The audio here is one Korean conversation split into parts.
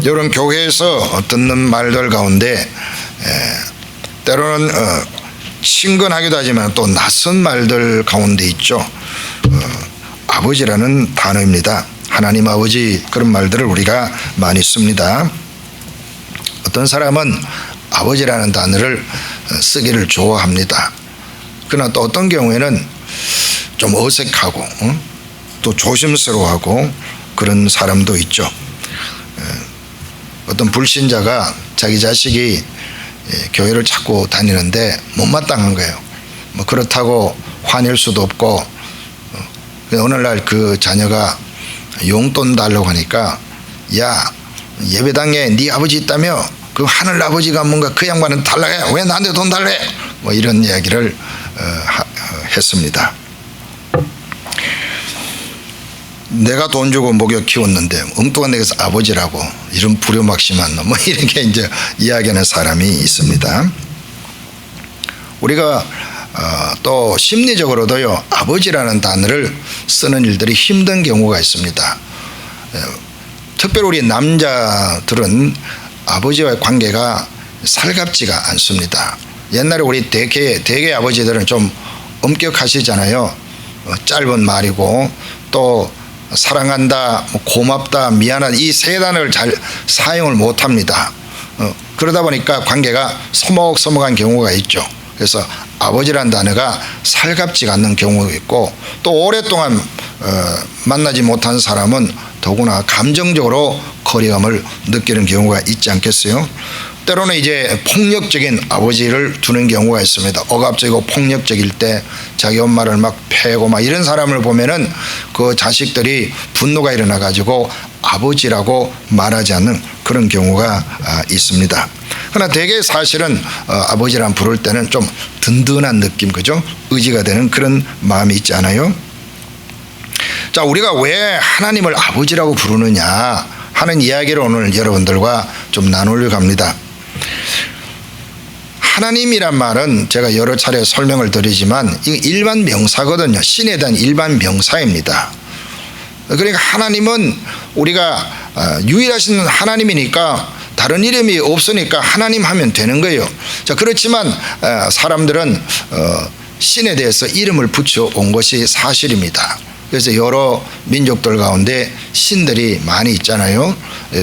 이런 교회에서 듣는 말들 가운데 때로는 친근하기도 하지만 또 낯선 말들 가운데 있죠. 아버지라는 단어입니다. 하나님 아버지, 그런 말들을 우리가 많이 씁니다. 어떤 사람은 아버지라는 단어를 쓰기를 좋아합니다. 그러나 또 어떤 경우에는 좀 어색하고 또 조심스러워하고 그런 사람도 있죠. 어떤 불신자가 자기 자식이 교회를 자꾸 다니는데 못마땅한 거예요. 뭐 그렇다고 화낼 수도 없고, 오늘날 그 자녀가 용돈 달라고 하니까, 야, 예배당에 네 아버지 있다며? 그 하늘 아버지가 뭔가 그 양반은 달라해? 왜 나한테 돈 달래? 뭐 이런 이야기를 했습니다. 내가 돈 주고 먹여 키웠는데 엉뚱한 데서 아버지라고, 이런 불효막심한 놈, 뭐 이렇게 이제 이야기하는 사람이 있습니다. 우리가 또 심리적으로도요, 아버지라는 단어를 쓰는 일들이 힘든 경우가 있습니다. 특별히 우리 남자들은 아버지와의 관계가 살갑지가 않습니다. 옛날에 우리 대개 아버지들은 좀 엄격하시잖아요. 짧은 말이고 또 사랑한다, 고맙다, 미안하다, 이 세 단어를 잘 사용을 못합니다. 그러다 보니까 관계가 서먹서먹한 경우가 있죠. 그래서 아버지라는 단어가 살갑지가 않는 경우가 있고, 또 오랫동안 만나지 못한 사람은 더구나 감정적으로 거리감을 느끼는 경우가 있지 않겠어요? 때로는 이제 폭력적인 아버지를 두는 경우가 있습니다. 억압적이고 폭력적일 때 자기 엄마를 막 패고 막 이런 사람을 보면은 그 자식들이 분노가 일어나 가지고 아버지라고 말하지 않는 그런 경우가 있습니다. 그러나 대개 사실은 아버지란 부를 때는 좀 든든한 느낌, 그죠? 의지가 되는 그런 마음이 있지 않아요? 자, 우리가 왜 하나님을 아버지라고 부르느냐 하는 이야기를 오늘 여러분들과 좀 나누려고 합니다. 하나님이란 말은 제가 여러 차례 설명을 드리지만 이 일반 명사거든요. 신에 대한 일반 명사입니다. 그러니까 하나님은 우리가 유일하신 하나님이니까 다른 이름이 없으니까 하나님 하면 되는 거예요. 자, 그렇지만 사람들은 신에 대해서 이름을 붙여 온 것이 사실입니다. 그래서 여러 민족들 가운데 신들이 많이 있잖아요.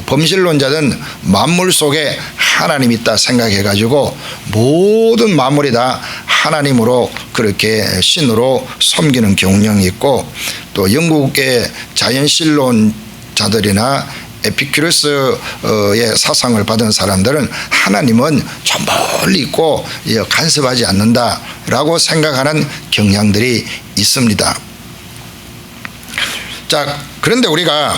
범신론자는 만물 속에 하나님이 있다 생각해가지고 모든 만물이 다 하나님으로 그렇게 신으로 섬기는 경향이 있고, 또 영국의 자연신론자들이나 에피큐러스의 사상을 받은 사람들은 하나님은 저 멀리 있고 간섭하지 않는다라고 생각하는 경향들이 있습니다. 자, 그런데 우리가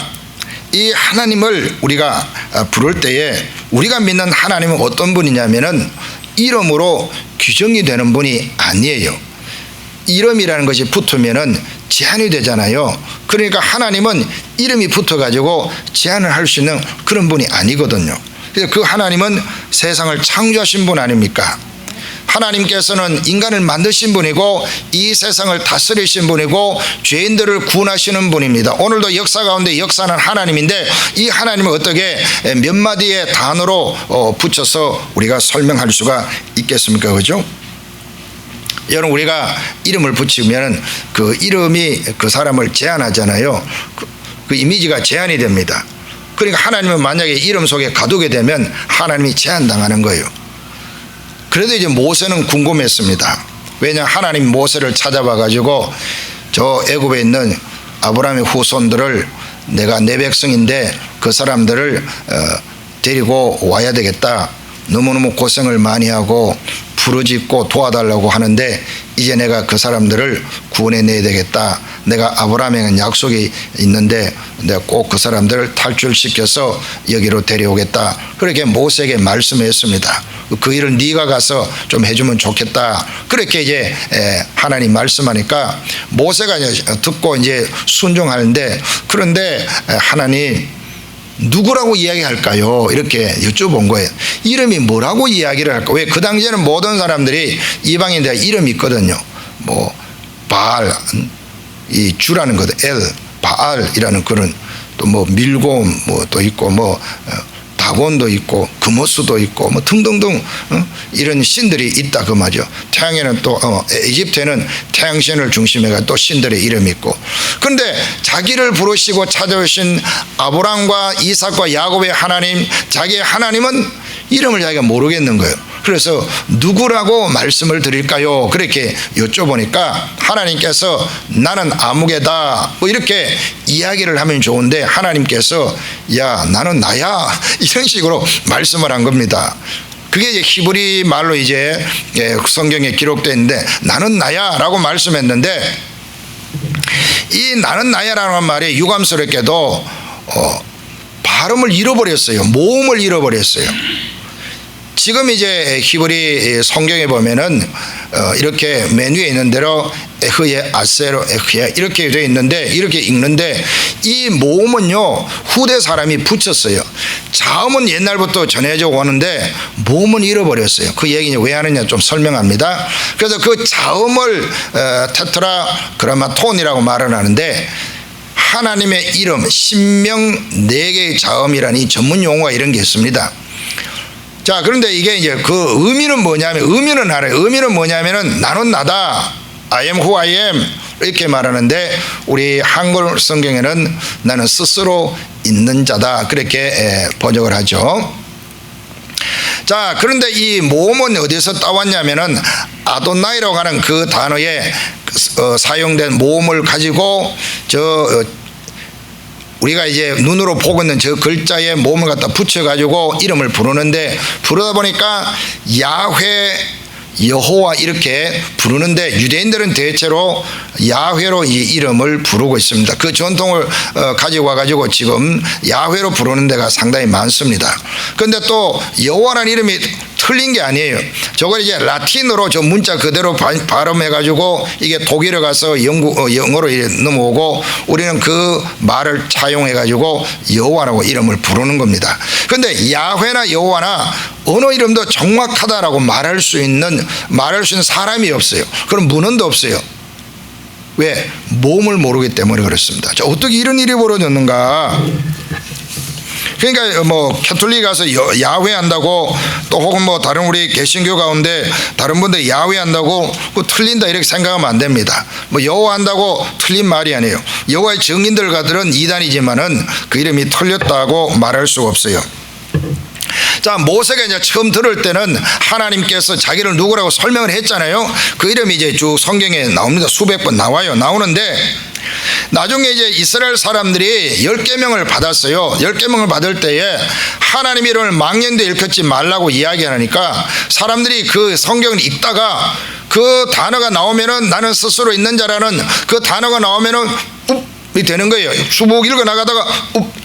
이 하나님을 우리가 부를 때에 우리가 믿는 하나님은 어떤 분이냐면은 이름으로 규정이 되는 분이 아니에요. 이름이라는 것이 붙으면은 제한이 되잖아요. 그러니까 하나님은 이름이 붙어가지고 제한을 할 수 있는 그런 분이 아니거든요. 그래서 그 하나님은 세상을 창조하신 분 아닙니까? 하나님께서는 인간을 만드신 분이고 이 세상을 다스리신 분이고 죄인들을 구원하시는 분입니다. 오늘도 역사 가운데 역사는 하나님인데 이 하나님을 어떻게 몇 마디의 단어로 붙여서 우리가 설명할 수가 있겠습니까? 그죠? 여러분, 우리가 이름을 붙이면 그 이름이 그 사람을 제한하잖아요. 그 이미지가 제한이 됩니다. 그러니까 하나님은 만약에 이름 속에 가두게 되면 하나님이 제한당하는 거예요. 그래도 이제 모세는 궁금했습니다. 왜냐, 하나님 모세를 찾아봐 가지고 저 애굽에 있는 아브라함의 후손들을, 내가 내 백성인데 그 사람들을 데리고 와야 되겠다. 너무너무 고생을 많이 하고 부르짖고 도와달라고 하는데 이제 내가 그 사람들을 구원해내야 되겠다. 내가 아브라함에게 약속이 있는데 내가 꼭 그 사람들을 탈출시켜서 여기로 데려오겠다. 그렇게 모세에게 말씀했습니다. 그 일을 네가 가서 좀 해주면 좋겠다. 그렇게 이제 하나님 말씀하니까 모세가 이제 듣고 이제 순종하는데, 그런데 하나님 누구라고 이야기할까요? 이렇게 여쭤본 거예요. 이름이 뭐라고 이야기를 할까? 왜 그 당시에는 모든 사람들이 이방인들 이름이 있거든요. 뭐 바알, 이 주라는 거죠. 엘, 바알이라는 그런, 또 뭐 밀곰 뭐 또 있고 뭐 다곤도 있고 그모스도 있고 뭐 등등등 이런 신들이 있다 그 말이죠. 태양에는 또 이집트에는 태양신을 중심해가 또 신들의 이름이 있고, 그런데 자기를 부르시고 찾아오신 아브라함과 이삭과 야곱의 하나님, 자기의 하나님은 이름을 자기가 모르겠는 거예요. 그래서 누구라고 말씀을 드릴까요? 그렇게 여쭤보니까 하나님께서 나는 아무개다 뭐 이렇게 이야기를 하면 좋은데, 하나님께서 야 나는 나야 이런 식으로 말씀을 한 겁니다. 그게 이제 히브리 말로 이제 성경에 기록되어 있는데, 나는 나야 라고 말씀했는데, 이 나는 나야라는 말이 유감스럽게도 발음을 잃어버렸어요. 모음을 잃어버렸어요. 지금 이제 히브리 성경에 보면은 이렇게 맨 위에 있는 대로 에흐예 아세로 에흐예 이렇게 되어 있는데, 이렇게 읽는데 이 모음은요 후대 사람이 붙였어요. 자음은 옛날부터 전해져 오는데 모음은 잃어버렸어요. 그 얘기 왜 하느냐 좀 설명합니다. 그래서 그 자음을 테트라 그라마톤이라고 말을 하는데, 하나님의 이름 신명 4개의 자음이라니 전문 용어가 이런 게 있습니다. 자, 그런데 이게 이제 그 의미는 뭐냐면, 의미는 알아요. 의미는 뭐냐면은 나는 나다, I am who I am 이렇게 말하는데, 우리 한글 성경에는 나는 스스로 있는 자다 그렇게 번역을 하죠. 자, 그런데 이 모음은 어디서 따왔냐면은 아도나이라고 하는 그 단어에 사용된 모음을 가지고 우리가 이제 눈으로 보고 있는 저 글자에 모음을 갖다 붙여가지고 이름을 부르는데, 부르다 보니까 야훼, 여호와 이렇게 부르는데, 유대인들은 대체로 야훼로 이 이름을 부르고 있습니다. 그 전통을 가지고 와가지고 지금 야훼로 부르는 데가 상당히 많습니다. 그런데 또 여호와라는 이름이 틀린 게 아니에요. 저걸 이제 라틴어로 저 문자 그대로 발음해가지고 이게 독일에 가서 영어로 넘어오고, 우리는 그 말을 차용해가지고 여호와라고 이름을 부르는 겁니다. 그런데 야훼나 여호와나 어느 이름도 정확하다라고 말할 수 있는 사람이 없어요. 그럼 문헌도 없어요. 왜? 모음을 모르기 때문에 그렇습니다. 자, 어떻게 이런 일이 벌어졌는가? 그러니까 뭐 캐톨릭 가서 야훼 한다고, 또 혹은 뭐 다른 우리 개신교 가운데 다른 분들 야훼 한다고 틀린다 이렇게 생각하면 안 됩니다. 뭐 여호와 한다고 틀린 말이 아니에요. 여호와의 증인들과들은 이단이지만은 그 이름이 틀렸다고 말할 수가 없어요. 자, 모세가 이제 처음 들을 때는 하나님께서 자기를 누구라고 설명을 했잖아요. 그 이름이 이제 쭉 성경에 나옵니다. 수백 번 나오는데, 나중에 이제 이스라엘 사람들이 10계명을 받았어요. 10계명을 받을 때에 하나님 이름을 망령되이 일컫지 말라고 이야기하니까 사람들이 그 성경을 읽다가 그 단어가 나오면은 나는 스스로 있는 자라는 그 단어가 나오면은 이 되는 거예요. 수북 읽어 나가다가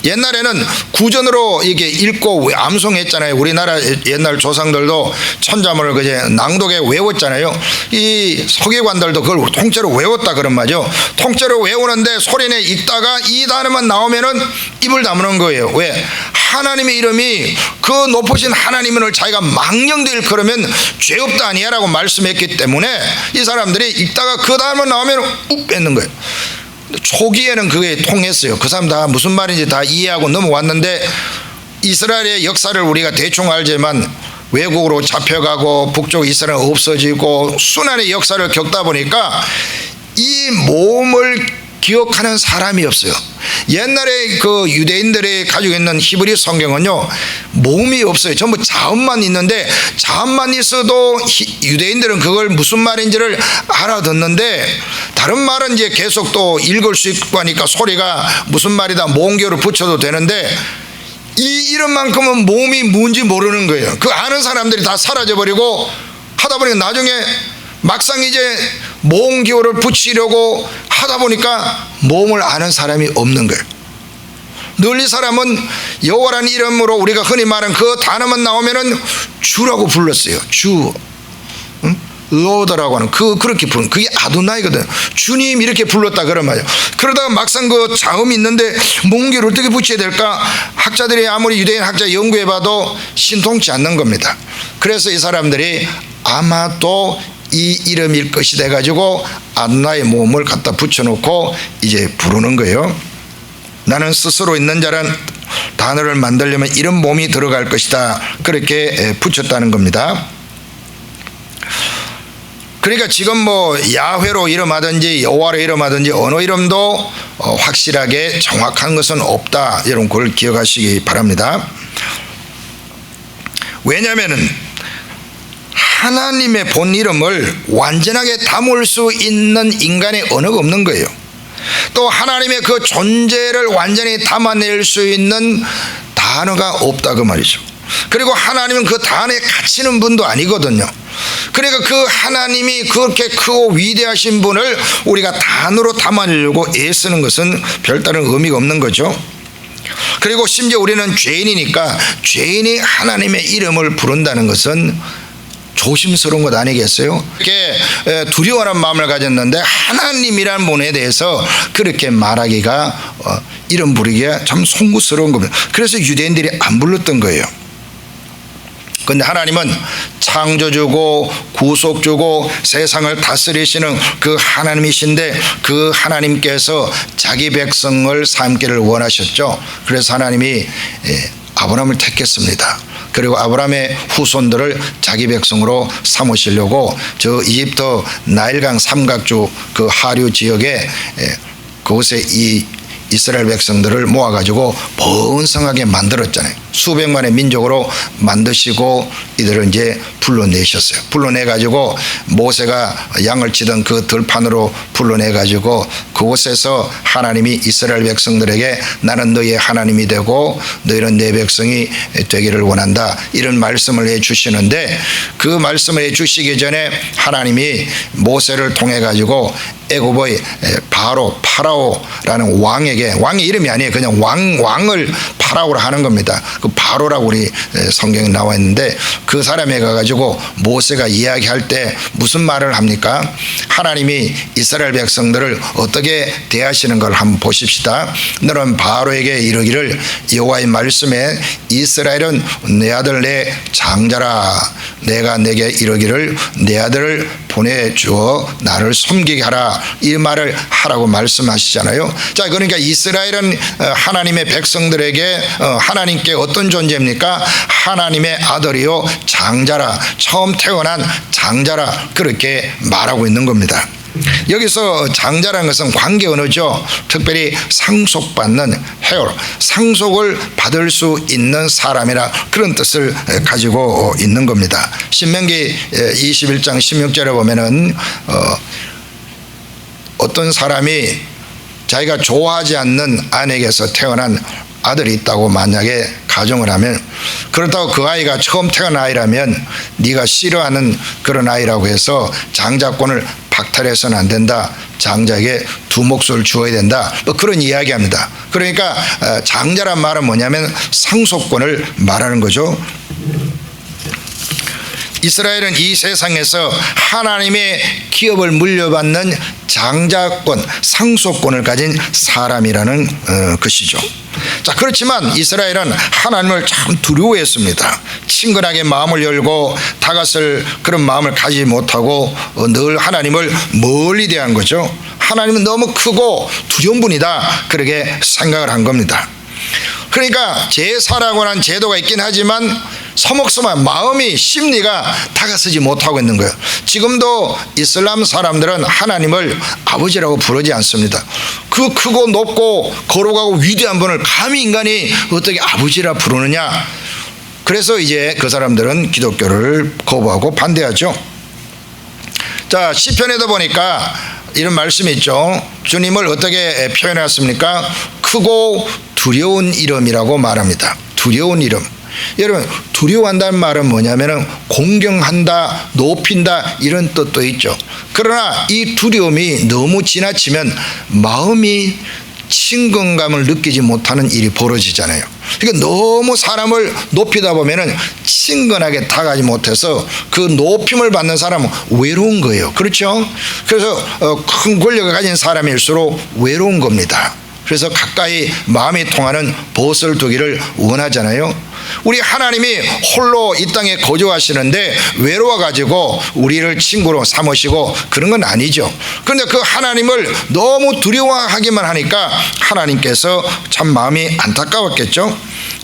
옛날에는 구전으로 이게 읽고 암송했잖아요. 우리나라 옛날 조상들도 천자문을 그제 낭독에 외웠잖아요. 이 서기관들도 그걸 통째로 외웠다 그런 말이죠. 통째로 외우는데 소리내 읽다가 이 단어만 나오면은 입을 다무는 거예요. 왜? 하나님의 이름이 그 높으신 하나님을 자기가 망령되 일컬으면 죄 없다 아니야라고 말씀했기 때문에 이 사람들이 읽다가 그 단어만 나오면 뺏는 거예요. 초기에는 그게 통했어요. 그 사람 다 무슨 말인지 다 이해하고 넘어왔는데, 이스라엘의 역사를 우리가 대충 알지만 외국으로 잡혀가고 북쪽 이스라엘은 없어지고 순환의 역사를 겪다 보니까 이 모음을 기억하는 사람이 없어요. 옛날에 그 유대인들이 가지고 있는 히브리 성경은요 모음이 없어요. 전부 자음만 있는데, 자음만 있어도 유대인들은 그걸 무슨 말인지를 알아듣는데, 다른 말은 이제 계속 또 읽을 수 있고 하니까 소리가 무슨 말이다 모음교를 붙여도 되는데, 이 이름만큼은 모음이 뭔지 모르는 거예요. 그 아는 사람들이 다 사라져버리고 하다 보니까 나중에 막상 이제 모음기호를 붙이려고 하다 보니까 모음을 아는 사람이 없는 거예요. 늘 이 사람은 여호와라는 이름으로 우리가 흔히 말하는 그 단어만 나오면은 주라고 불렀어요. 주, 로드라고 하는 그렇게 부르는 그게 아도나이거든. 주님 이렇게 불렀다 그런 말이에요. 그러다가 막상 그 자음이 있는데 모음기호를 어떻게 붙여야 될까? 학자들이 아무리 유대인 학자 연구해봐도 신통치 않는 겁니다. 그래서 이 사람들이 아마도 이 이름일 것이 돼가지고 아도나의 모음을 갖다 붙여놓고 이제 부르는 거예요. 나는 스스로 있는 자란 단어를 만들려면 이런 몸이 들어갈 것이다, 그렇게 붙였다는 겁니다. 그러니까 지금 뭐 야훼로 이름하든지 여호와로 이름하든지 어느 이름도 확실하게 정확한 것은 없다, 여러분 그걸 기억하시기 바랍니다. 왜냐하면 하나님의 본 이름을 완전하게 담을 수 있는 인간의 언어가 없는 거예요. 또 하나님의 그 존재를 완전히 담아낼 수 있는 단어가 없다, 그 말이죠. 그리고 하나님은 그 단어에 갇히는 분도 아니거든요. 그러니까 그 하나님이 그렇게 크고 위대하신 분을 우리가 단어로 담아내려고 애쓰는 것은 별다른 의미가 없는 거죠. 그리고 심지어 우리는 죄인이니까 죄인이 하나님의 이름을 부른다는 것은 조심스러운 것 아니겠어요? 이렇게 두려워하는 마음을 가졌는데 하나님이라는 분에 대해서 그렇게 말하기가, 이름 부르기가 참 송구스러운 겁니다. 그래서 유대인들이 안 불렀던 거예요. 그런데 하나님은 창조주고 구속주고 세상을 다스리시는 그 하나님이신데 그 하나님께서 자기 백성을 삼기를 원하셨죠. 그래서 하나님이 아브라함을 택했습니다. 그리고 아브라함의 후손들을 자기 백성으로 삼으시려고 저 이집트 나일강 삼각주 그 하류 지역에 그곳에 이 이스라엘 백성들을 모아가지고 번성하게 만들었잖아요. 수백만의 민족으로 만드시고 이들을 이제 불러내셨어요. 불러내가지고 모세가 양을 치던 그 들판으로 불러내가지고 그곳에서 하나님이 이스라엘 백성들에게 나는 너희의 하나님이 되고 너희는 내 백성이 되기를 원한다, 이런 말씀을 해주시는데, 그 말씀을 해주시기 전에 하나님이 모세를 통해 가지고 애굽의 파라오라는 왕에게, 왕의 이름이 아니에요, 그냥 왕을 파라오라 하는 겁니다. 그 바로라고 우리 성경에 나와 있는데, 그 사람에 가가지고 모세가 이야기할 때 무슨 말을 합니까? 하나님이 이스라엘 백성들을 어떻게 대하시는 걸 한번 보십시다. 너는 바로에게 이르기를 여호와의 말씀에 이스라엘은 내 아들 내 장자라. 내가 내게 이르기를 내 아들을 보내주어 나를 섬기게 하라, 이 말을 하라고 말씀하시잖아요. 자, 그러니까 이스라엘은 하나님의 백성들에게 하나님께 어떤 존재입니까? 하나님의 아들이요 장자라, 처음 태어난 장자라, 그렇게 말하고 있는 겁니다. 여기서 장자라는 것은 관계 언어죠. 특별히 상속받는 헤어, 상속을 받을 수 있는 사람이라 그런 뜻을 가지고 있는 겁니다. 신명기 21장 16절에 보면은 어떤 사람이 자기가 좋아하지 않는 아내에게서 태어난 아들이 있다고 만약에 가정을 하면, 그렇다고 그 아이가 처음 태어난 아이라면 네가 싫어하는 그런 아이라고 해서 장자권을 박탈해서는 안 된다, 장자에게 두 몫을 주어야 된다, 뭐 그런 이야기합니다. 그러니까 장자란 말은 뭐냐면 상속권을 말하는 거죠. 이스라엘은 이 세상에서 하나님의 기업을 물려받는 장자권, 상속권을 가진 사람이라는 것이죠. 자, 그렇지만 이스라엘은 하나님을 참 두려워했습니다. 친근하게 마음을 열고 다가설 그런 마음을 가지지 못하고 늘 하나님을 멀리 대한 거죠. 하나님은 너무 크고 두려운 분이다, 그렇게 생각을 한 겁니다. 그러니까 제사라고 하는 제도가 있긴 하지만 서먹서먹한 마음이, 심리가 다가서지 못하고 있는 거예요. 지금도 이슬람 사람들은 하나님을 아버지라고 부르지 않습니다. 그 크고 높고 거룩하고 위대한 분을 감히 인간이 어떻게 아버지라 부르느냐. 그래서 이제 그 사람들은 기독교를 거부하고 반대하죠. 자, 시편에도 보니까 이런 말씀이 있죠. 주님을 어떻게 표현했습니까? 크고 두려운 이름이라고 말합니다. 두려운 이름. 여러분, 두려워한다는 말은 뭐냐면 공경한다, 높인다, 이런 뜻도 있죠. 그러나 이 두려움이 너무 지나치면 마음이 친근감을 느끼지 못하는 일이 벌어지잖아요. 그러니까 너무 사람을 높이다 보면은 친근하게 다가가지 못해서 그 높임을 받는 사람은 외로운 거예요. 그렇죠? 그래서 큰 권력을 가진 사람일수록 외로운 겁니다. 그래서 가까이 마음이 통하는 벗을 두기를 원하잖아요. 우리 하나님이 홀로 이 땅에 거주하시는데 외로워가지고 우리를 친구로 삼으시고 그런 건 아니죠. 그런데 그 하나님을 너무 두려워하기만 하니까 하나님께서 참 마음이 안타까웠겠죠.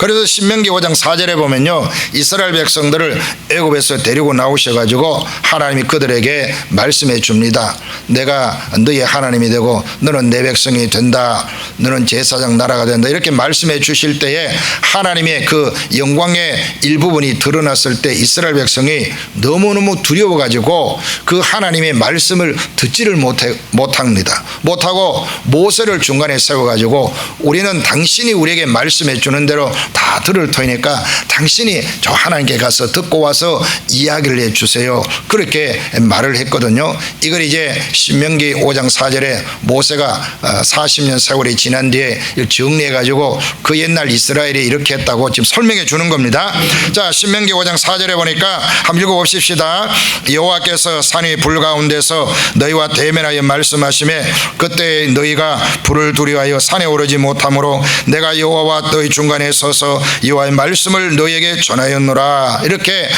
그래서 신명기 5장 4절에 보면요, 이스라엘 백성들을 애굽에서 데리고 나오셔가지고 하나님이 그들에게 말씀해 줍니다. 내가 너의 하나님이 되고 너는 내 백성이 된다, 너는 제사장 나라가 된다, 이렇게 말씀해 주실 때에 하나님의 그 영광의 일부분이 드러났을 때 이스라엘 백성이 너무너무 두려워가지고 그 하나님의 말씀을 듣지를 못하고 모세를 중간에 세워가지고 우리는 당신이 우리에게 말씀해 주는 대로 다 들을 터이니까 당신이 저 하나님께 가서 듣고 와서 이야기를 해주세요, 그렇게 말을 했거든요. 이걸 이제 신명기 5장 4절에 모세가 40년 세월이 지난 뒤에 정리해가지고 그 옛날 이스라엘이 이렇게 했다고 지금 설명해 주는 겁니다. 자, 신명기 5장 4절에 보니까 한번 읽어봅시다. 여호와께서 산 위 불 가운데서 너희와 대면하여 말씀하시매 그때 너희가 불을 두려워하여 산에 오르지 못하므로 내가 여호와와 너희 중간에 서서 여호와의 말씀을 너희에게 전하였노라, 이렇게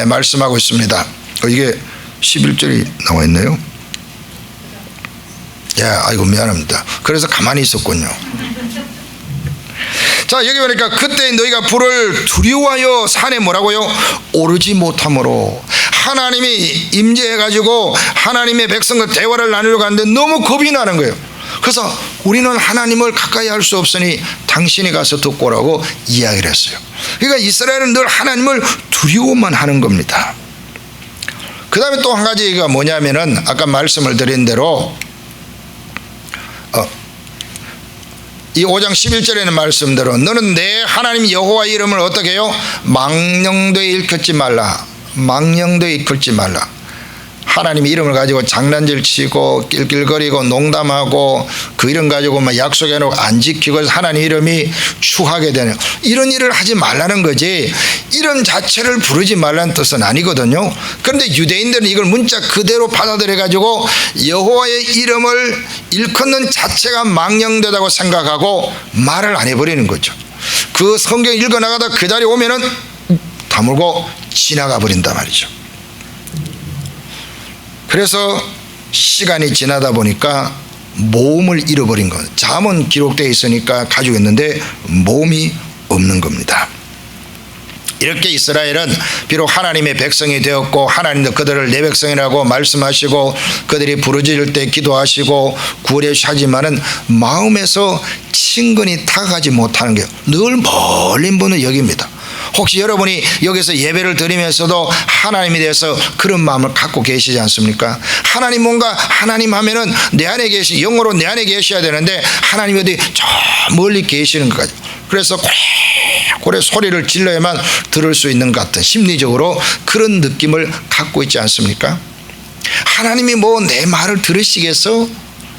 말씀하고 있습니다. 이게 11절이 나와 있네요. 아이고 미안합니다. 그래서 가만히 있었군요. 자, 여기 보니까 그때 너희가 불을 두려워하여 산에 뭐라고요? 오르지 못하므로, 하나님이 임재해가지고 하나님의 백성과 대화를 나누려고 하는데 너무 겁이 나는 거예요. 그래서 우리는 하나님을 가까이 할 수 없으니 당신이 가서 듣고 오라고 이야기를 했어요. 그러니까 이스라엘은 늘 하나님을 두려워만 하는 겁니다. 그 다음에 또 한 가지가 뭐냐면은 아까 말씀을 드린 대로 이 5장 11절에는 말씀대로 너는 내 하나님 여호와 이름을 어떻게 해요? 망령되이 일컫지 말라. 망령되이 일컫지 말라. 하나님 이름을 가지고 장난질 치고 낄낄거리고 농담하고 그 이름 가지고 막 약속해놓고 안 지키고 하나님 이름이 추하게 되는 이런 일을 하지 말라는 거지, 이름 자체를 부르지 말라는 뜻은 아니거든요. 그런데 유대인들은 이걸 문자 그대로 받아들여 가지고 여호와의 이름을 일컫는 자체가 망령되다고 생각하고 말을 안 해버리는 거죠. 그 성경 읽어나가다 그 자리에 오면은 다물고 지나가 버린단 말이죠. 그래서 시간이 지나다 보니까 모음을 잃어버린 것. 잠은 기록되어 있으니까 가지고 있는데 모음이 없는 겁니다. 이렇게 이스라엘은 비록 하나님의 백성이 되었고 하나님도 그들을 내 백성이라고 말씀하시고 그들이 부르짖을 때 기도하시고 구원하시지만은 마음에서 친근히 다가가지 못하는 게 늘 멀리 보는 여기입니다. 혹시 여러분이 여기서 예배를 드리면서도 하나님에 대해서 그런 마음을 갖고 계시지 않습니까? 하나님 뭔가 하나님 하면은 내 안에 영으로 내 안에 계셔야 되는데 하나님이 어디 저 멀리 계시는 것 같아요. 그래서 고래 소리를 질러야만 들을 수 있는 것 같은 심리적으로 그런 느낌을 갖고 있지 않습니까? 하나님이 뭐 내 말을 들으시겠어?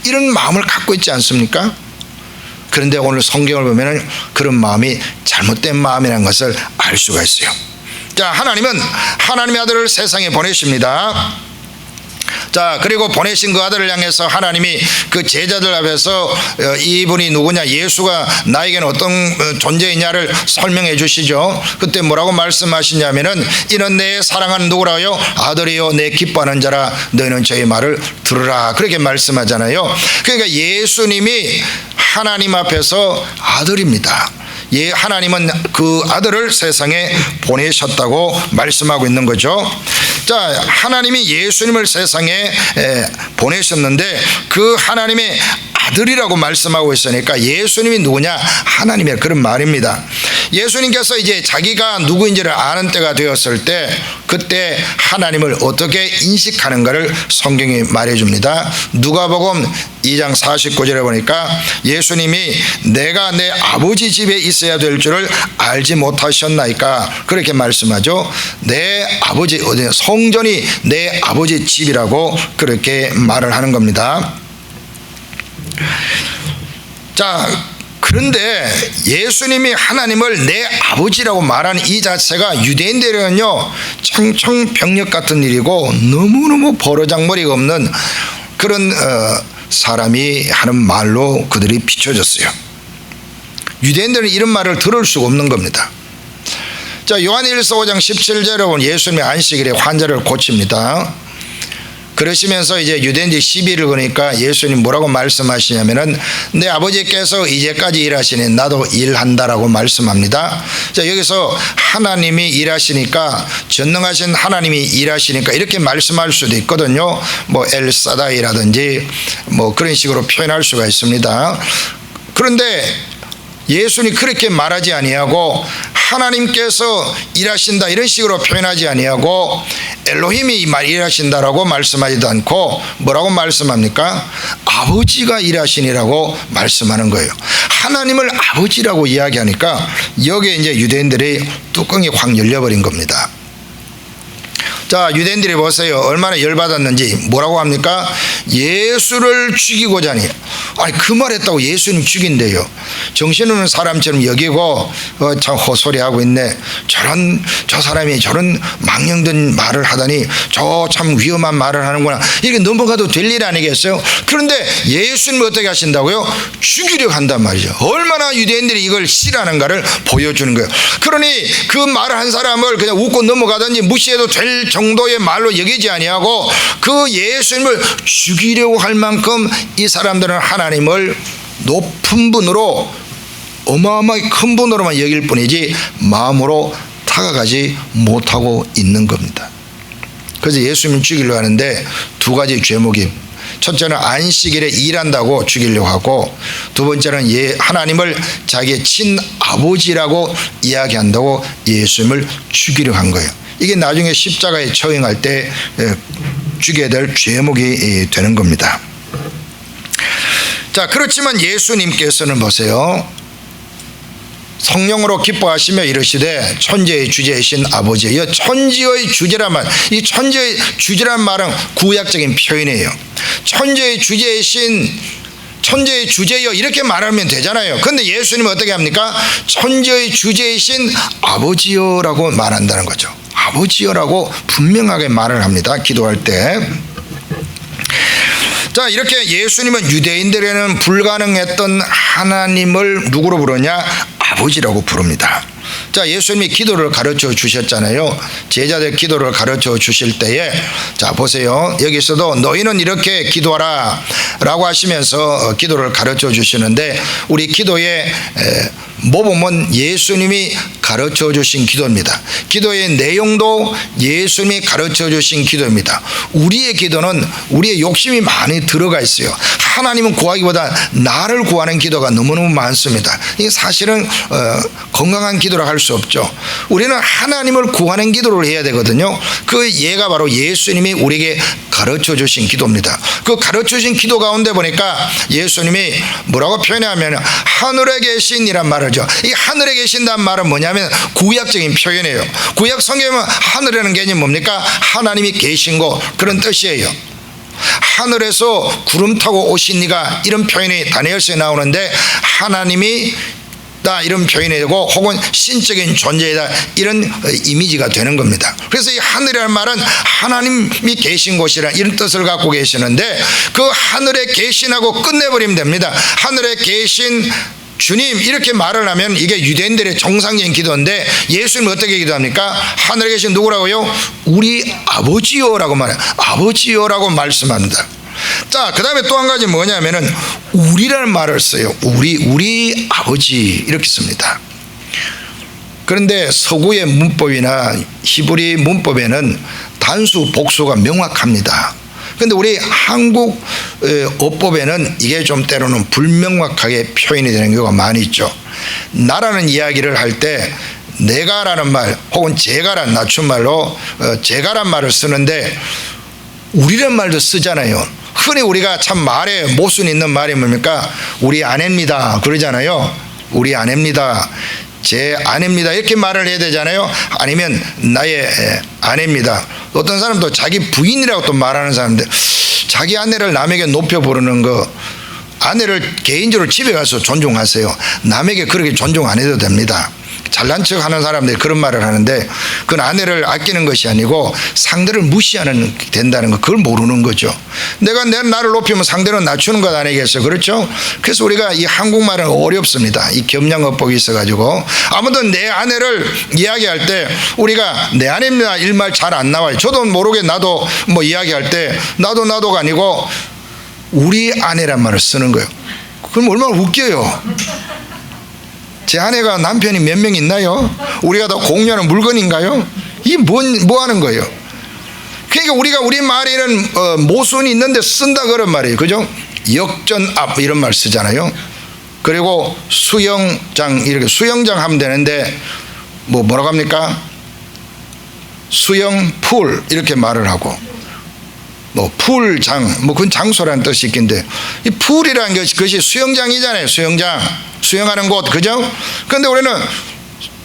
이런 마음을 갖고 있지 않습니까? 그런데 오늘 성경을 보면 그런 마음이 잘못된 마음이라는 것을 알 수가 있어요. 자, 하나님은 하나님의 아들을 세상에 보내십니다. 자, 그리고 보내신 그 아들을 향해서 하나님이 그 제자들 앞에서 이분이 누구냐, 예수가 나에게는 어떤 존재이냐를 설명해 주시죠. 그때 뭐라고 말씀하시냐면은 이는 내 사랑하는 누구라요? 아들이요 내 기뻐하는 자라. 너희는 저의 말을 들으라. 그렇게 말씀하잖아요. 그러니까 예수님이 하나님 앞에서 아들입니다. 하나님은 그 아들을 세상에 보내셨다고 말씀하고 있는 거죠. 자, 하나님이 예수님을 세상에 보내셨는데 그 하나님의 아들이라고 말씀하고 있으니까 예수님이 누구냐? 하나님의 그런 말입니다. 예수님께서 이제 자기가 누구인지를 아는 때가 되었을 때 그때 하나님을 어떻게 인식하는가를 성경이 말해줍니다. 누가복음 2장 49절에 보니까 예수님이 내가 내 아버지 집에 있어야 될 줄을 알지 못하셨나이까 그렇게 말씀하죠. 내 아버지 성전이 내 아버지 집이라고 그렇게 말을 하는 겁니다. 자, 그런데 예수님이 하나님을 내 아버지라고 말하는 이 자체가 유대인들에게는요 청청병력 같은 일이고 너무너무 버르장머리가 없는 그런 사람이 하는 말로 그들이 비춰졌어요. 유대인들은 이런 말을 들을 수가 없는 겁니다. 자, 요한일서 5장 17절에 보면 예수님이 안식일에 환자를 고칩니다. 그러시면서 이제 유대인들이 시비를 거니까 예수님 뭐라고 말씀하시냐면은 내 아버지께서 이제까지 일하시니 나도 일한다라고 말씀합니다. 자, 여기서 하나님이 일하시니까, 전능하신 하나님이 일하시니까 이렇게 말씀할 수도 있거든요. 뭐 엘사다이라든지 뭐 그런 식으로 표현할 수가 있습니다. 그런데 예수님 그렇게 말하지 아니하고 하나님께서 일하신다 이런 식으로 표현하지 아니하고 엘로힘이 일하신다라고 말씀하지도 않고 뭐라고 말씀합니까? 아버지가 일하시니라고 말씀하는 거예요. 하나님을 아버지라고 이야기하니까 여기에 이제 유대인들이 뚜껑이 확 열려버린 겁니다. 자, 유대인들이 보세요. 얼마나 열받았는지. 뭐라고 합니까? 예수를 죽이고자 하니. 아니, 그 말했다고 예수님 죽인대요. 정신없는 사람처럼 여기고 참 헛소리하고 있네. 저 사람이 저런 망령된 말을 하다니 저 참 위험한 말을 하는구나. 이렇게 넘어가도 될 일 아니겠어요? 그런데 예수님을 어떻게 하신다고요? 죽이려고 한단 말이죠. 얼마나 유대인들이 이걸 싫어하는가를 보여주는 거예요. 그러니 그 말을 한 사람을 그냥 웃고 넘어가든지 무시해도 될 정도의 말로 여기지 아니하고 그 예수님을 죽이려고 할 만큼 이 사람들은 하나님을 높은 분으로, 어마어마하게 큰 분으로만 여길 뿐이지 마음으로 다가가지 못하고 있는 겁니다. 그래서 예수님을 죽이려고 하는데 두 가지 죄목이, 첫째는 안식일에 일한다고 죽이려고 하고, 두 번째는 하나님을 자기의 친아버지라고 이야기한다고 예수님을 죽이려고 한 거예요. 이게 나중에 십자가에 처형할 때 죽여야 될 죄목이 되는 겁니다. 자, 그렇지만 예수님께서는 보세요. 성령으로 기뻐하시며 이르시되 천지의 주제이신 아버지. 이 천지의 주제란 말, 이 천지의 주제란 말은 구약적인 표현이에요. 천지의 주제이신, 천지의 주제여 이렇게 말하면 되잖아요. 그런데 예수님은 어떻게 합니까? 천지의 주제이신 아버지여라고 말한다는 거죠. 아버지여라고 분명하게 말을 합니다. 기도할 때. 자, 이렇게 예수님은 유대인들에는 불가능했던 하나님을 누구로 부르냐? 아버지라고 부릅니다. 자, 예수님이 기도를 가르쳐 주셨잖아요. 제자들 기도를 가르쳐 주실 때에, 자, 보세요. 여기서도 너희는 이렇게 기도하라 라고 하시면서 기도를 가르쳐 주시는데, 우리 기도의 모범은 예수님이 가르쳐 주신 기도입니다. 기도의 내용도 예수님이 가르쳐 주신 기도입니다. 우리의 기도는 우리의 욕심이 많이 들어가 있어요. 하나님은 구하기보다 나를 구하는 기도가 너무너무 많습니다. 이게 사실은 건강한 기도라 할 수 없죠. 우리는 하나님을 구하는 기도를 해야 되거든요. 그 예가 바로 예수님이 우리에게 가르쳐 주신 기도입니다. 그 가르쳐 주신 기도 가운데 보니까 예수님이 뭐라고 표현하면 하늘에 계신이란 말이죠. 이 하늘에 계신다는 말은 뭐냐면 구약적인 표현이에요. 구약 성경에는 하늘이라는 개념이 뭡니까? 하나님이 계신 곳, 그런 뜻이에요. 하늘에서 구름 타고 오신 이가, 이런 표현이 다니엘서에 나오는데 하나님이 다 이런 표현이 되고, 혹은 신적인 존재이다 이런 이미지가 되는 겁니다. 그래서 이 하늘이라는 말은 하나님이 계신 곳이라는 이런 뜻을 갖고 계시는데, 그 하늘에 계신하고 끝내버리면 됩니다. 하늘에 계신 주님 이렇게 말을 하면 이게 유대인들의 정상적인 기도인데, 예수님은 어떻게 기도합니까? 하늘에 계신 누구라고요? 우리 아버지요라고 말해요. 아버지요라고 말씀합니다. 자, 그 다음에 또 한 가지 뭐냐면은 우리라는 말을 써요. 우리 아버지 이렇게 씁니다. 그런데 서구의 문법이나 히브리 문법에는 단수 복수가 명확합니다. 그런데 우리 한국 어법에는 이게 좀 때로는 불명확하게 표현이 되는 경우가 많이 있죠. 나라는 이야기를 할 때 내가라는 말, 혹은 제가란 낮춤말로 제가란 말을 쓰는데 우리란 말도 쓰잖아요. 흔히 우리가 참 말에 모순 있는 말이 뭡니까? 우리 아내입니다 그러잖아요. 우리 아내입니다, 제 아내입니다 이렇게 말을 해야 되잖아요. 아니면 나의 아내입니다. 어떤 사람도 자기 부인이라고 또 말하는 사람들, 자기 아내를 남에게 높여 부르는 거, 아내를 개인적으로 집에 가서 존중하세요. 남에게 그렇게 존중 안 해도 됩니다. 잘난 척 하는 사람들이 그런 말을 하는데, 그건 아내를 아끼는 것이 아니고 상대를 무시하는 된다는 거, 그걸 모르는 거죠. 내가 나를 높이면 상대는 낮추는 것 아니겠어요? 그렇죠? 그래서 우리가 이 한국말은 어렵습니다. 이 겸양어법이 있어가지고. 아무튼 내 아내를 이야기할 때 우리가 내 아내입니다 일말 잘 안 나와요. 저도 모르게 나도 뭐 이야기할 때 나도가 아니고 우리 아내란 말을 쓰는 거예요. 그럼 얼마나 웃겨요. 제 아내가 남편이 몇 명 있나요? 우리가 다 공유하는 물건인가요? 이게 뭐 하는 거예요? 그러니까 우리가 우리 말에는 모순이 있는데 쓴다 그런 말이에요. 그죠? 역전 앞 이런 말 쓰잖아요. 그리고 수영장, 이렇게 수영장 하면 되는데 뭐라고 합니까? 수영 풀 이렇게 말을 하고, 뭐 풀장, 뭐 그건 장소라는 뜻이 있긴데, 이 풀이라는 것이 수영장이잖아요. 수영하는 곳, 그죠? 그런데 우리는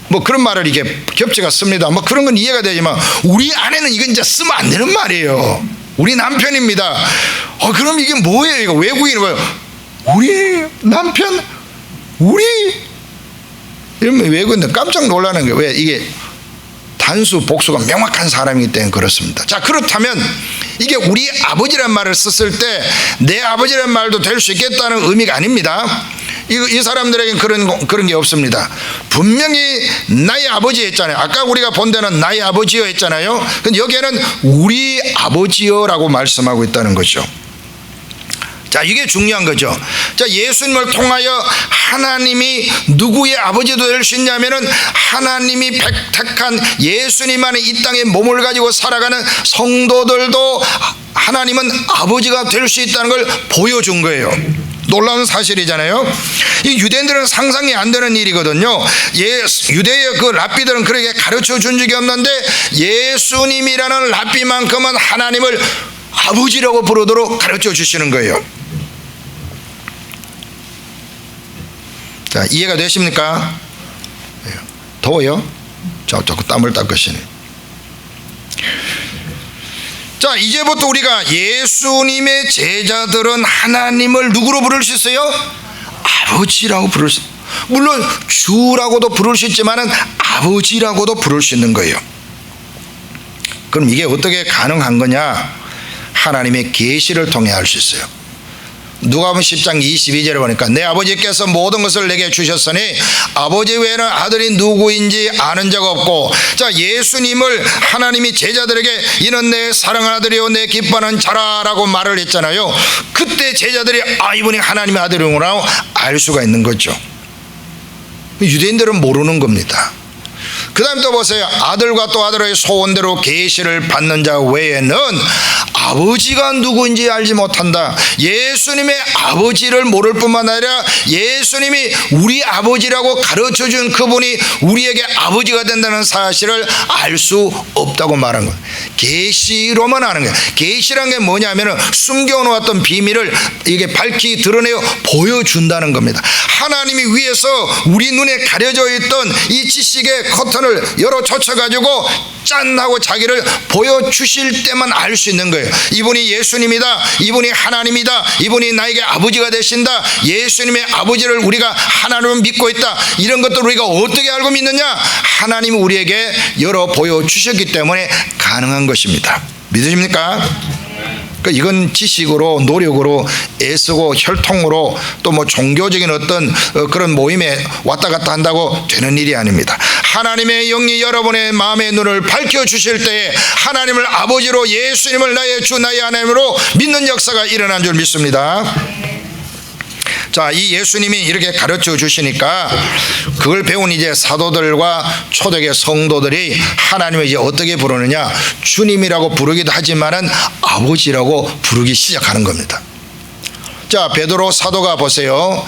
뭐 그런 말을 이게 겹치가 씁니다. 뭐 그런 건 이해가 되지만 우리 아내는 이건 이제 쓰면 안 되는 말이에요. 우리 남편입니다. 그럼 이게 뭐예요? 이거 외국인이 뭐예요? 우리 남편, 이러면 외국인들 깜짝 놀라는 거예요. 왜? 이게 단수 복수가 명확한 사람이기 때문에 그렇습니다. 자, 그렇다면 이게 우리 아버지란 말을 썼을 때 내 아버지란 말도 될 수 있겠다는 의미가 아닙니다. 이 사람들에게는 그런 게 없습니다. 분명히 나의 아버지 했잖아요. 아까 우리가 본 데는 나의 아버지여 했잖아요. 근데 여기에는 우리 아버지여라고 말씀하고 있다는 거죠. 자, 이게 중요한 거죠. 자, 예수님을 통하여 하나님이 누구의 아버지도 될 수 있냐면은 하나님이 택한 예수님만의 이 땅에 몸을 가지고 살아가는 성도들도 하나님은 아버지가 될 수 있다는 걸 보여준 거예요. 놀라운 사실이잖아요. 이 유대인들은 상상이 안 되는 일이거든요. 유대의 그 랍비들은 그렇게 가르쳐 준 적이 없는데 예수님이라는 랍비만큼은 하나님을 아버지라고 부르도록 가르쳐 주시는 거예요. 자, 이해가 되십니까? 더워요? 자꾸 땀을 닦으시네. 자, 이제부터 우리가 예수님의 제자들은 하나님을 누구로 부를 수 있어요? 아버지라고 부를 수, 물론 주라고도 부를 수 있지만은 아버지라고도 부를 수 있는 거예요. 그럼 이게 어떻게 가능한 거냐? 하나님의 계시를 통해 알 수 있어요. 누가복음 10장 22절에 보니까 내 아버지께서 모든 것을 내게 주셨으니 아버지 외에는 아들이 누구인지 아는 자가 없고, 자, 예수님을 하나님이 제자들에게 이는 내 사랑하는 아들이요 내 기뻐하는 자라라고 말을 했잖아요. 그때 제자들이 이분이 하나님의 아들이구나 알 수가 있는 거죠. 유대인들은 모르는 겁니다. 그 다음 또 보세요. 아들과 또 아들의 소원대로 계시를 받는 자 외에는 아버지가 누구인지 알지 못한다. 예수님의 아버지를 모를 뿐만 아니라 예수님이 우리 아버지라고 가르쳐준 그분이 우리에게 아버지가 된다는 사실을 알 수 없다고 말한 거예요. 계시로만 아는 거예요. 계시란 게 뭐냐면 숨겨놓았던 비밀을 이게 밝히 드러내어 보여준다는 겁니다. 하나님이 위에서 우리 눈에 가려져 있던 이 지식의 커튼을 열어 젖혀가지고 짠 하고 자기를 보여주실 때만 알 수 있는 거예요. 이분이 예수님이다, 이분이 하나님이다, 이분이 나에게 아버지가 되신다, 예수님의 아버지를 우리가 하나님을 믿고 있다, 이런 것들을 우리가 어떻게 알고 믿느냐? 하나님이 우리에게 열어 보여주셨기 때문에 가능한 것입니다. 믿으십니까? 이건 지식으로 노력으로 애쓰고 혈통으로 또 뭐 종교적인 어떤 그런 모임에 왔다 갔다 한다고 되는 일이 아닙니다. 하나님의 영이 여러분의 마음의 눈을 밝혀주실 때에 하나님을 아버지로 예수님을 나의 주 나의 하나님으로 믿는 역사가 일어난 줄 믿습니다. 자, 이 예수님이 이렇게 가르쳐 주시니까 그걸 배운 이제 사도들과 초대교회 성도들이 하나님을 이제 어떻게 부르느냐? 주님이라고 부르기도 하지만은 아버지라고 부르기 시작하는 겁니다. 자, 베드로 사도가 보세요.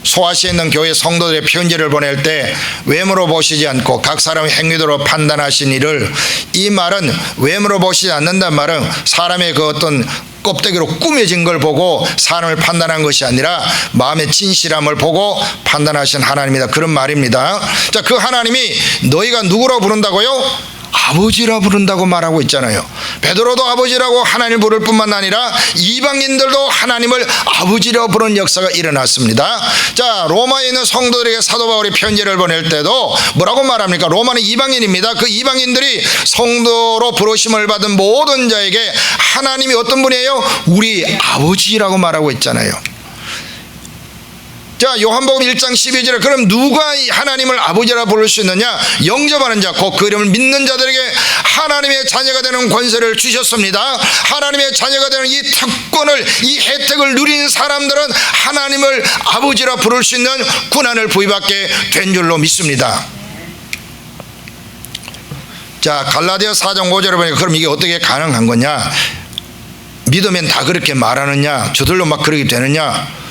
소아시에 있는 교회 성도들의 편지를 보낼 때 외모로 보시지 않고 각 사람의 행위대로 판단하신 이를, 이 말은 외모로 보시지 않는다는 말은 사람의 그 어떤 껍데기로 꾸며진 걸 보고 사람을 판단한 것이 아니라 마음의 진실함을 보고 판단하신 하나님이다, 그런 말입니다. 자, 그 하나님이 너희가 누구로 부른다고요? 아버지라 부른다고 말하고 있잖아요. 베드로도 아버지라고 하나님을 부를 뿐만 아니라 이방인들도 하나님을 아버지라 부르는 역사가 일어났습니다. 자, 로마에 있는 성도들에게 사도 바울이 편지를 보낼 때도 뭐라고 말합니까? 로마는 이방인입니다. 그 이방인들이 성도로 부르심을 받은 모든 자에게 하나님이 어떤 분이에요? 우리 아버지라고 말하고 있잖아요. 자, 요한복음 1장 12절에 그럼 누가 하나님을 아버지라 부를 수 있느냐? 영접하는 자, 곧 그 이름을 믿는 자들에게 하나님의 자녀가 되는 권세를 주셨습니다. 하나님의 자녀가 되는 이 특권을, 이 혜택을 누린 사람들은 하나님을 아버지라 부를 수 있는 권한을 부여받게 된 줄로 믿습니다. 자, 갈라디아 4장 5절에 보니까 그럼 이게 어떻게 가능한 거냐? 믿으면 다 그렇게 말하느냐? 저들로 막 그렇게 되느냐?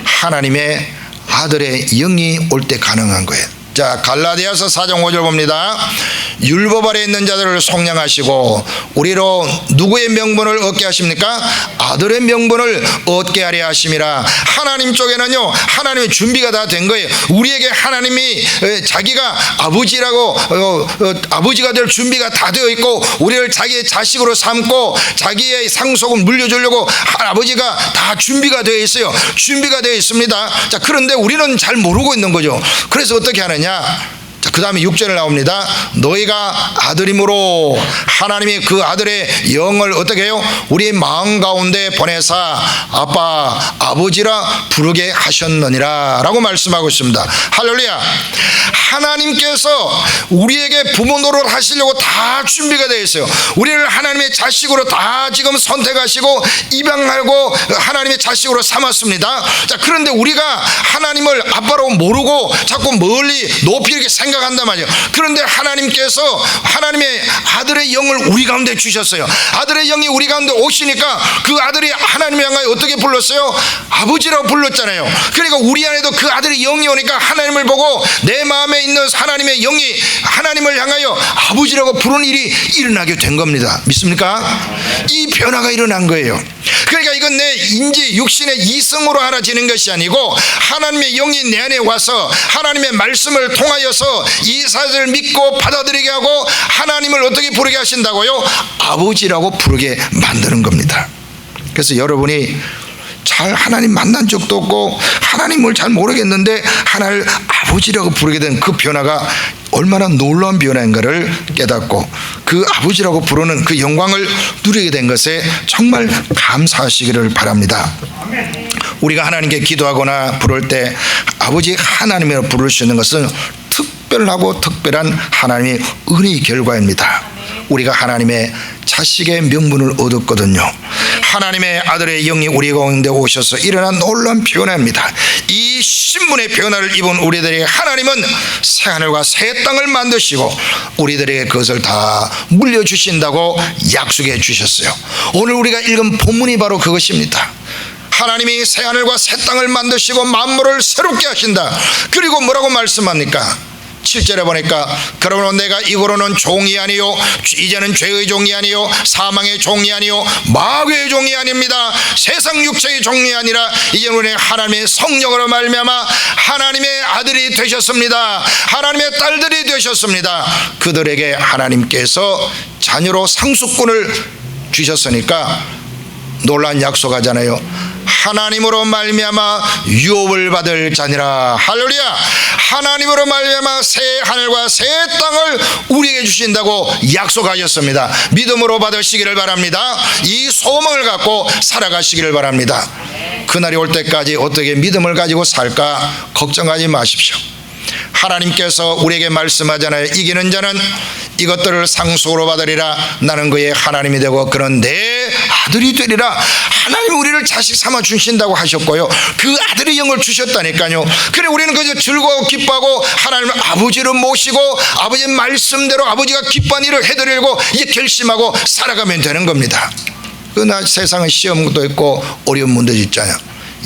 하나님의 아들의 영이 올 때 가능한 거예요. 자, 갈라디아서 4장 5절 봅니다. 율법 아래 있는 자들을 속량하시고 우리로 누구의 명분을 얻게 하십니까? 아들의 명분을 얻게 하려 하심이라. 하나님 쪽에는요, 하나님의 준비가 다 된 거예요. 우리에게 하나님이 자기가 아버지라고 아버지가 될 준비가 다 되어 있고, 우리를 자기의 자식으로 삼고 자기의 상속을 물려주려고 아버지가 다 준비가 되어 있어요. 준비가 되어 있습니다. 자, 그런데 우리는 잘 모르고 있는 거죠. 그래서 어떻게 하느냐? 자, 그 다음에 6절에 나옵니다. 너희가 아들임으로 하나님이 그 아들의 영을 어떻게 해요? 우리 마음 가운데 보내사 아빠, 아버지라 부르게 하셨느니라 라고 말씀하고 있습니다. 할렐루야. 하나님께서 우리에게 부모 노릇 하시려고 다 준비가 되어 있어요. 우리를 하나님의 자식으로 다 지금 선택하시고 입양하고 하나님의 자식으로 삼았습니다. 자, 그런데 우리가 하나님을 아빠로 모르고 자꾸 멀리 높이 이렇게 생각한단 말이에요. 그런데 하나님께서 하나님의 아들의 영을 우리 가운데 주셨어요. 아들의 영이 우리 가운데 오시니까 그 아들이 하나님을 향하여 어떻게 불렀어요? 아버지라고 불렀잖아요. 그러니까 우리 안에도 그 아들의 영이 오니까 하나님을 보고 내 마음에 있는 하나님의 영이 하나님을 향하여 아버지라고 부르는 일이 일어나게 된 겁니다. 믿습니까? 이 변화가 일어난 거예요. 그러니까 이건 내 인지 육신의 이성으로 알아지는 것이 아니고 하나님의 영이 내 안에 와서 하나님의 말씀을 통하여서 이 사실을 믿고 받아들이게 하고 하나님을 어떻게 부르게 하신다고요? 아버지라고 부르게 만드는 겁니다. 그래서 여러분이 잘 하나님 만난 적도 없고 하나님을 잘 모르겠는데 하나님을 아버지라고 부르게 된 그 변화가 얼마나 놀라운 변화인가를 깨닫고 그 아버지라고 부르는 그 영광을 누리게 된 것에 정말 감사하시기를 바랍니다. 우리가 하나님께 기도하거나 부를 때 아버지 하나님으로 부를 수 있는 것은 특별하고 특별한 하나님의 은혜의 결과입니다. 우리가 하나님의 자식의 명분을 얻었거든요. 하나님의 아들의 영이 우리 가운데 오셔서 일어난 놀라운 변화입니다. 이 신분의 변화를 입은 우리들에게 하나님은 새하늘과 새 땅을 만드시고 우리들에게 그것을 다 물려주신다고 약속해 주셨어요. 오늘 우리가 읽은 본문이 바로 그것입니다. 하나님이 새하늘과 새 땅을 만드시고 만물을 새롭게 하신다. 그리고 뭐라고 말씀합니까? 7절에 보니까 그러므로 내가 이후로는 종이 아니요 이제는 죄의 종이 아니요 사망의 종이 아니요 마귀의 종이 아닙니다. 세상 육체의 종이 아니라 이제는 우리 하나님의 성령으로 말미암아 하나님의 아들이 되셨습니다. 하나님의 딸들이 되셨습니다. 그들에게 하나님께서 자녀로 상속권을 주셨으니까 놀라운 약속하잖아요. 하나님으로 말미암아 유업을 받을 자니라. 할렐루야. 하나님으로 말미암아 새 하늘과 새 땅을 우리에게 주신다고 약속하셨습니다. 믿음으로 받으시기를 바랍니다. 이 소망을 갖고 살아가시기를 바랍니다. 그날이 올 때까지 어떻게 믿음을 가지고 살까 걱정하지 마십시오. 하나님께서 우리에게 말씀하잖아요. 이기는 자는 이것들을 상속으로 받으리라. 나는 그의 하나님이 되고 그는 내 아들이 되리라. 하나님이 우리를 자식 삼아 주신다고 하셨고요, 그 아들의 영을 주셨다니까요. 그래 우리는 그저 즐거워 기뻐하고 하나님을 아버지로 모시고 아버지의 말씀대로 아버지가 기뻐한 일을 해드리려고 이제 결심하고 살아가면 되는 겁니다. 그러나 세상은 시험도 있고 어려운 문제도 있잖아요.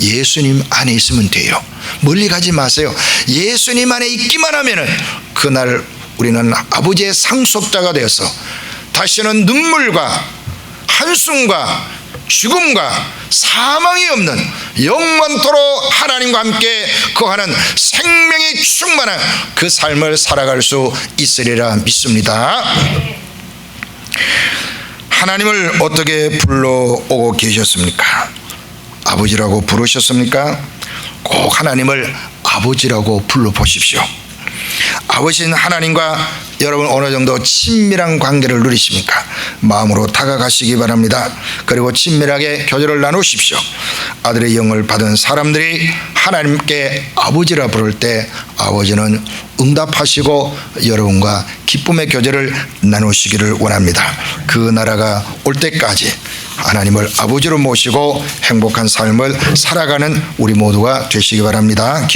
예수님 안에 있으면 돼요. 멀리 가지 마세요. 예수님 안에 있기만 하면은 그날 우리는 아버지의 상속자가 되어서 다시는 눈물과 한숨과 죽음과 사망이 없는 영원토록 하나님과 함께 거하는 생명이 충만한 그 삶을 살아갈 수 있으리라 믿습니다. 하나님을 어떻게 불러오고 계셨습니까? 아버지라고 부르셨습니까? 꼭 하나님을 아버지라고 불러보십시오. 아버지인 하나님과 여러분 어느 정도 친밀한 관계를 누리십니까? 마음으로 다가가시기 바랍니다. 그리고 친밀하게 교제를 나누십시오. 아들의 영을 받은 사람들이 하나님께 아버지라 부를 때 아버지는 응답하시고 여러분과 기쁨의 교제를 나누시기를 원합니다. 그 나라가 올 때까지 하나님을 아버지로 모시고 행복한 삶을 살아가는 우리 모두가 되시기 바랍니다.